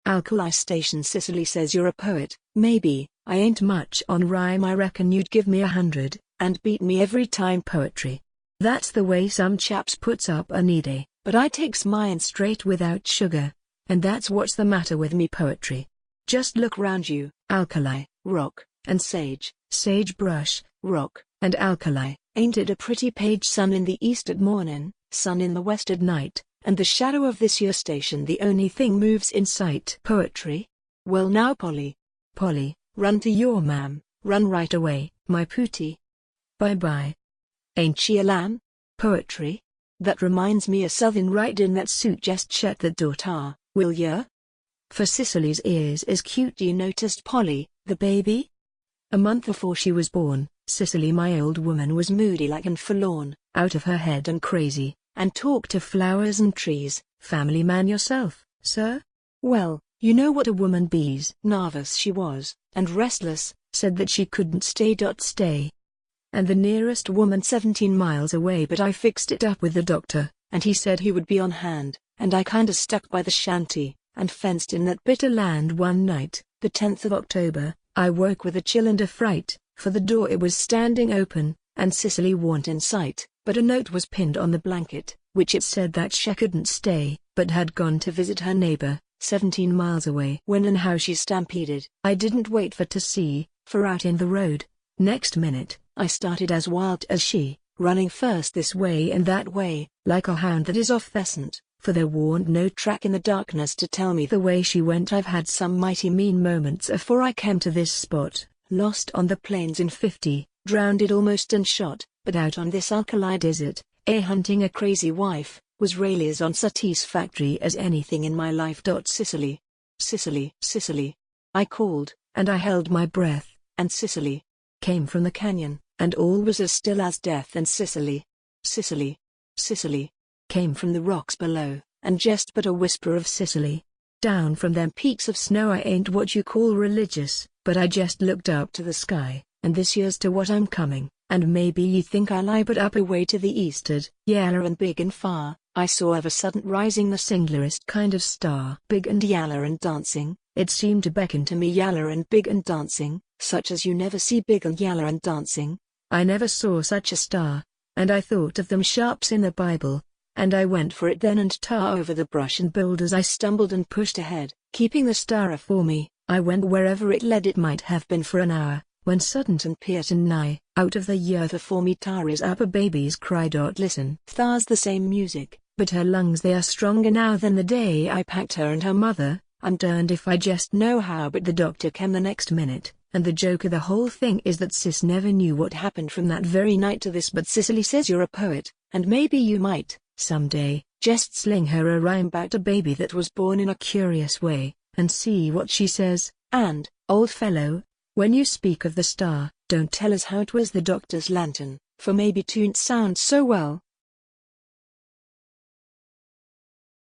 Alkali Station. Cicely says you're a poet. Maybe. I ain't much on rhyme. I reckon you'd give me 100, and beat me every time. Poetry. That's the way some chaps puts up a needy, but I takes mine straight without sugar. And that's what's the matter with me. Poetry. Just look round you. Alkali, rock, and sage. Sagebrush, rock, and alkali. Ain't it a pretty page? Sun in the east at morning, sun in the west at night, and the shadow of this your station the only thing moves in sight. Poetry? Well now Polly. Polly, run to your mam, run right away, my pooty. Bye-bye. Ain't she a lamb? Poetry? That reminds me a southern right in that suit just shut the door, tar, will ya? For Cicely's ears is cute. You noticed Polly, the baby? A month before she was born, Cicely my old woman was moody like and forlorn, out of her head and crazy, and talked to flowers and trees. Family man yourself, sir? Well, you know what a woman bees. Nervous she was, and restless, said that she couldn't stay. And the nearest woman 17 miles away, but I fixed it up with the doctor, and he said he would be on hand, and I kinda stuck by the shanty, and fenced in that bitter land. One night, the 10th of October, I woke with a chill and a fright, for the door it was standing open, and Cicely warn't in sight, but a note was pinned on the blanket, which it said that she couldn't stay, but had gone to visit her neighbor, 17 miles away. When and how she stampeded, I didn't wait for to see, for out in the road, next minute, I started as wild as she, running first this way and that way, like a hound that is off pheasant, for there warn't no track in the darkness to tell me the way she went. I've had some mighty mean moments afore I came to this spot, lost on the plains in '50, drowned almost and shot, but out on this alkali desert, hunting a crazy wife, was really as unsatisfactory as anything in my life. Cicely. Cicely. Cicely. I called, and I held my breath, and Cicely came from the canyon, and all was as still as death. And Cicely. Cicely. Cicely came from the rocks below, and just but a whisper of Cicely. Down from them peaks of snow. I ain't what you call religious, but I just looked up to the sky, and this year's to what I'm coming, and maybe ye think I lie, but up away to the east'ard, yaller and big and far, I saw of a sudden rising the singularest kind of star. Big and yaller and dancing, it seemed to beckon to me. Yaller and big and dancing, such as you never see. Big and yaller and dancing. I never saw such a star, and I thought of them sharps in the Bible. And I went for it then, and tar over the brush and boulders I stumbled and pushed ahead, keeping the star afore me. I went wherever it led. It might have been for an hour, when sudden and peert and nigh, out of the earth afore me, tar is up a baby's cry. Listen, thar's the same music, but her lungs they are stronger now than the day I packed her and her mother. I'm derned if I just know how, but the doctor came the next minute, and the joke of the whole thing is that Sis never knew what happened from that very night to this. But Cicely says you're a poet, and maybe you might, someday, just sling her a rhyme about a baby that was born in a curious way, and see what she says. And, old fellow, when you speak of the star, don't tell us how 'twas the doctor's lantern, for maybe 'twon't sound so well.